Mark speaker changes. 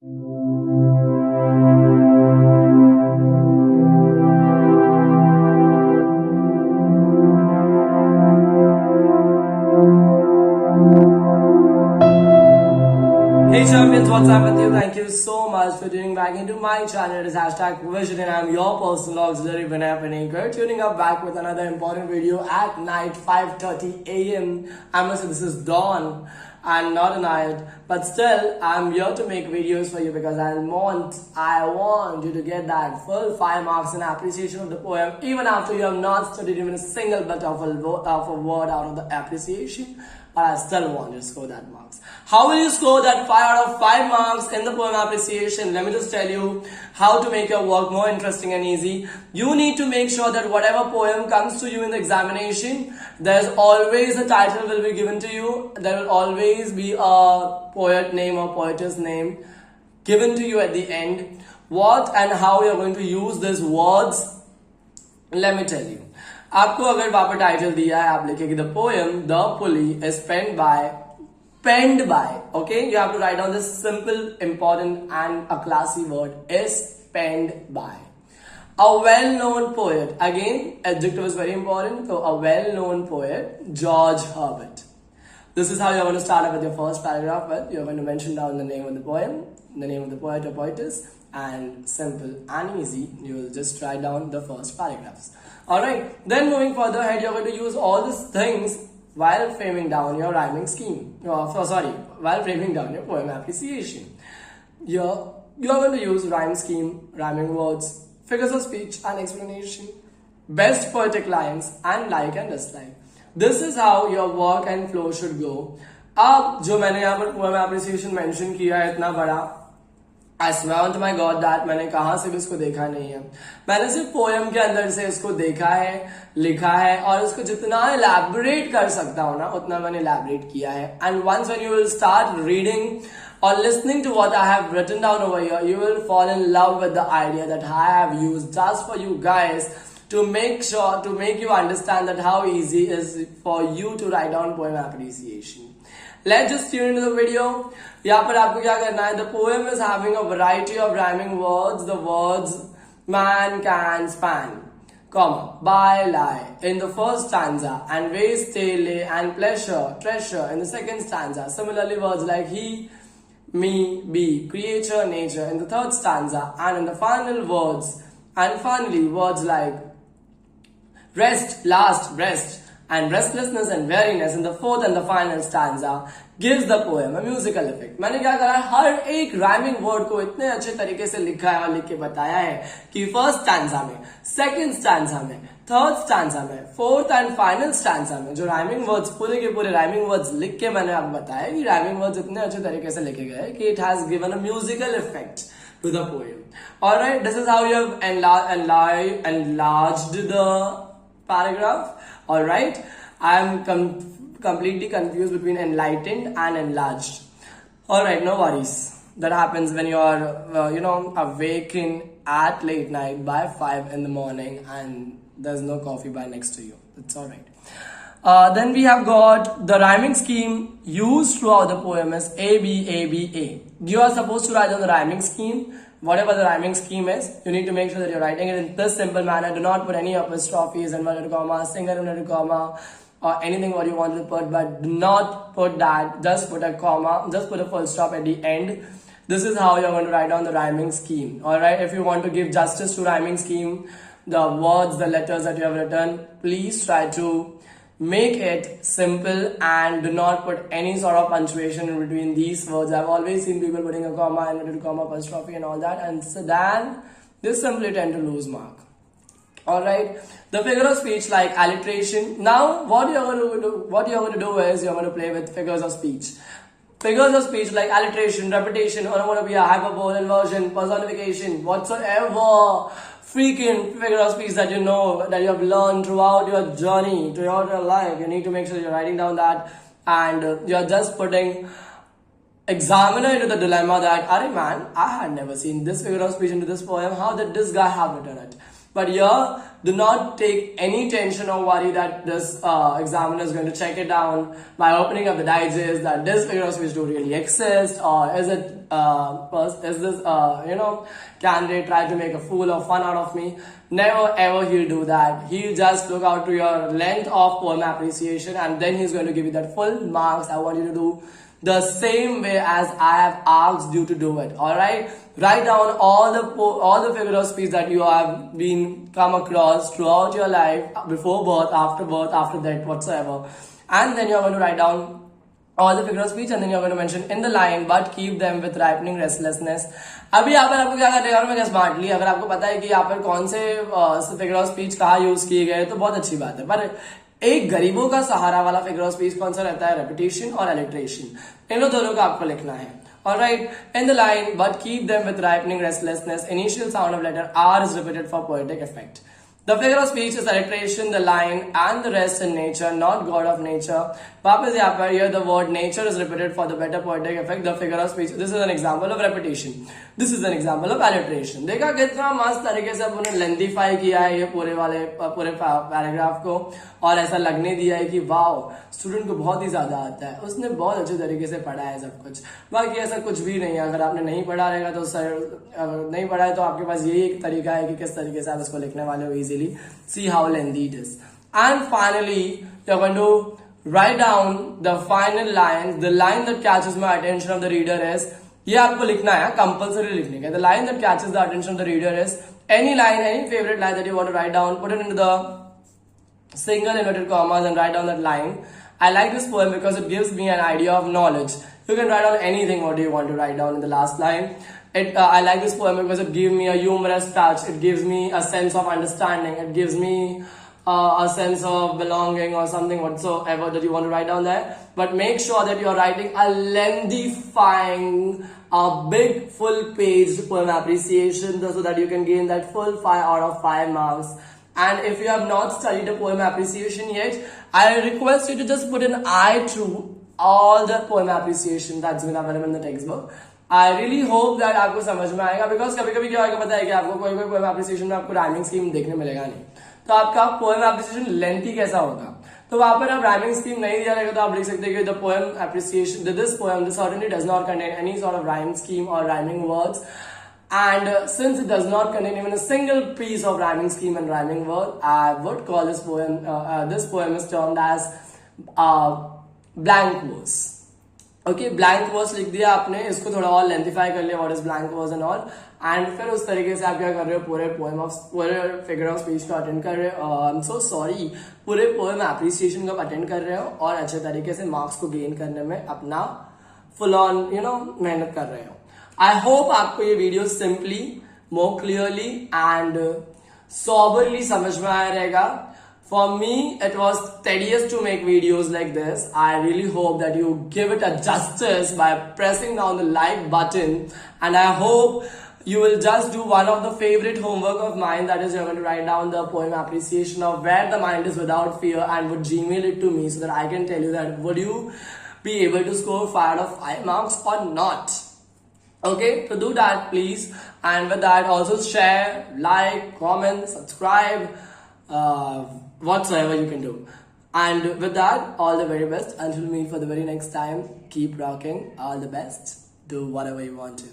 Speaker 1: Hey champions, what's up with you? Thank you so much for tuning back into my channel. It is #Vision and I'm your personal auxiliary Vinaypanekar, tuning up back with another important video at night 5:30 a.m. I must say this is dawn and not a night, but still I'm here to make videos for you because I want you to get that full 5 marks in appreciation of the poem even after you have not studied even a single bit of a word out of the appreciation. But I still want you to score that marks. How will you score that 5 out of 5 marks in the poem appreciation? Let me just tell you how to make your work more interesting and easy. You need to make sure that whatever poem comes to you in the examination, there's always a title will be given to you. There will always be a poet name or poetess name given to you at the end. What and how you're going to use these words, let me tell you. आपको अगर वहां पर title दिया है, आप लिखेंगे the poem the pulley is penned by, okay? You have to write down this simple, important and a classy word, is penned by. A well-known poet, again, adjective is very important, so a well-known poet, George Herbert. This is how you're going to start up with your first paragraph with. You're going to mention down the name of the poem, the name of the poet or poetess, and simple and easy, you will just write down the first paragraphs. Alright, then moving further ahead, you're going to use all these things while framing down your rhyming scheme. While framing down your poem appreciation. You're going to use rhyme scheme, rhyming words, figures of speech and explanation, best poetic lines, and like and dislike. This is how your work and flow should go. अब जो मैंने यहाँ पर poem appreciation mention किया है इतना बड़ा, I swear to my God that मैंने कहाँ से भी इसको देखा नहीं है. मैंने सिर्फ पोएम के अंदर से इसको देखा है, लिखा है और इसको जितना elaborate कर सकता हूँ ना उतना मैंने elaborate किया है. And once when you will start reading or listening to what I have written down over here, you will fall in love with the idea that I have used just for you guys to make you understand that how easy it is for you to write down poem appreciation. Let's just tune into the video. यहाँ पर आपको क्या करना है? The poem is having a variety of rhyming words. The words man, can, span, comma, by, lie in the first stanza, and ways, stay, lay, and pleasure, treasure in the second stanza. Similarly, words like he, me, be, creature, nature in the third stanza, and in the final words, and finally words like rest, last, rest, and restlessness and weariness in the fourth and the final stanza gives the poem a musical effect. मैंने क्या करा है, हर एक rhyming word को इतने अच्छे तरीके से लिखा है और लिख के बताया है कि first stanza में, second stanza में, third stanza में, fourth and final stanza में जो rhyming words पूरे के पूरे rhyming words लिख के मैंने आपको बताया कि rhyming words इतने अच्छे तरीके से लिखे गए कि it has given a musical effect to the poem. Alright, this is how you have enlarged the paragraph. Alright, I am completely confused between enlightened and enlarged. Alright, no worries. That happens when you are awakened at late night by 5 in the morning and there's no coffee bar next to you. It's alright. Then we have got the rhyming scheme used throughout the poem is A, B, A, B, A. You are supposed to write down the rhyming scheme. Whatever the rhyming scheme is, you need to make sure that you're writing it in this simple manner. Do not put any apostrophes, inverted comma, single inverted comma, or anything what you want to put, but do not put that. Just put a comma, just put a full stop at the end. This is how you're going to write down the rhyming scheme. Alright, if you want to give justice to rhyming scheme, the words, the letters that you have written, please try to make it simple and do not put any sort of punctuation in between these words. I've always seen people putting a comma, inverted comma, apostrophe and all that, and so then they simply tend to lose mark. Alright, the figure of speech like alliteration. Now what you're going to do is you're going to play with figures of speech. Figures of speech like alliteration, repetition, onomatopoeia, hyperbole, inversion, personification, whatsoever freaking figure of speech that you know, that you have learned throughout your journey, throughout your life. You need to make sure you're writing down that and you're just putting examiner into the dilemma that, "Arey man, I had never seen this figure of speech into this poem. How did this guy have written it?" But here, do not take any tension or worry that this examiner is going to check it down by opening up the digest that this figure of speech do really exist, or is it is this candidate try to make a fool or fun out of me. Never ever he'll do that. He'll just look out to your length of poem appreciation, and then he's going to give you that full marks. I want you to do the same way as I have asked you to do it. Alright? Write down all the figure of speech that you have been come across throughout your life, before birth, after death, whatsoever. And then you're going to write down all the figure of speech, and then you're going to mention in the line, but keep them with ripening restlessness. अभी यहाँ पर आपको क्या करना है, मैं smartly, अगर आपको पता है कि यहाँ पर कौन से फिगर ऑफ स्पीच कहाँ यूज किए गए तो बहुत अच्छी बात है, पर एक गरीबों का सहारा वाला फिगर ऑफ स्पीच कौन सा रहता है, रेपिटेशन और एलिट्रेशन, इन दोनों का आपको लिखना है. Alright, in the line, but keep them with ripening restlessness. Initial sound of letter R is repeated for poetic effect. The figure of speech is alliteration, the line, and the rest in nature, not God of nature. वापस यहाँ पर here the word nature is repeated for the better poetic effect. The figure of speech. This is an example of repetition. This is an example of alliteration. देखा कितना मस्त तरीके से उन्होंने लेंथीफाई किया है ये पूरे पैराग्राफ को, और ऐसा लगने दिया है कि वाओ स्टूडेंट को बहुत ही ज्यादा आता है, उसने बहुत अच्छे तरीके से पढ़ा है सब कुछ. बाकी ऐसा कुछ भी नहीं है. अगर आपने नहीं पढ़ा रहेगा तो अगर नहीं पढ़ा है तो आपके पास यही एक तरीका है कि किस तरीके से आप इसको लिखने वाले हो easily. See how lengthy it is. And finally, you're going to write down the final line. The line that catches my attention of the reader is, ये आपको लिखना है, कंपल्सरी लिखने का. The line that catches the attention of the reader is any line, any favorite line that you want to write down, put it into the single inverted commas and write down that line. I like this poem because it gives me an idea of knowledge. You can write down anything what do you want to write down in the last line. I like this poem because it gives me a humorous touch. It gives me a sense of understanding. It gives me a sense of belonging or something whatsoever that you want to write down there. But make sure that you're writing a lengthifying, a big full page poem appreciation so that you can gain that full 5 out of 5 marks. And if you have not studied a poem appreciation yet, I request you to just put an eye through all the poem appreciation that's been available in the textbook. I really hope that आपको समझ में आएगा, because कभी-कभी क्या होगा पता है कि आपको कोई पोएम एप्रिसिएशन में आपको राइमिंग स्कीम देखने मिलेगा नहीं, तो आपका पोएम एप्रिसिएशन लेंथी कैसा होगा. तो वहां पर आप राइमिंग स्कीम नहीं दिया रहेगा तो आप लिख सकते हैं कि the poem appreciation, this poem certainly does not contain any sort of rhyme scheme or rhyming words. And since it does not contain even a single piece of rhyming scheme and rhyming word, I would call this poem is termed as blank verse. Okay, blank verse लिख दिया आपने, इसको थोड़ा और lengthify कर लिया, what is blank verse and all, and फिर उस तरीके से आप क्या कर रहे हो, पूरे फिगर ऑफ स्पीच को अटेंड कर रहे हो, आई एम सो सॉरी, पूरे पोएम एप्रिसिएशन को अटेंड कर रहे हो और अच्छे तरीके से मार्क्स को गेन करने में अपना फुल ऑन मेहनत कर रहे हो. आई होप आपको ये video simply, more clearly and soberly समझ में आया रहेगा. For me, it was tedious to make videos like this. I really hope that you give it a justice by pressing down the like button. And I hope you will just do one of the favorite homework of mine, that is you're going to write down the poem appreciation of Where the Mind is Without Fear and would Gmail it to me so that I can tell you that would you be able to score 5 out of 5 marks or not. Okay, so do that please. And with that, also share, like, comment, subscribe, whatsoever you can do. And with that, all the very best. Until we meet for the very next time, keep rocking. All the best. Do whatever you want to.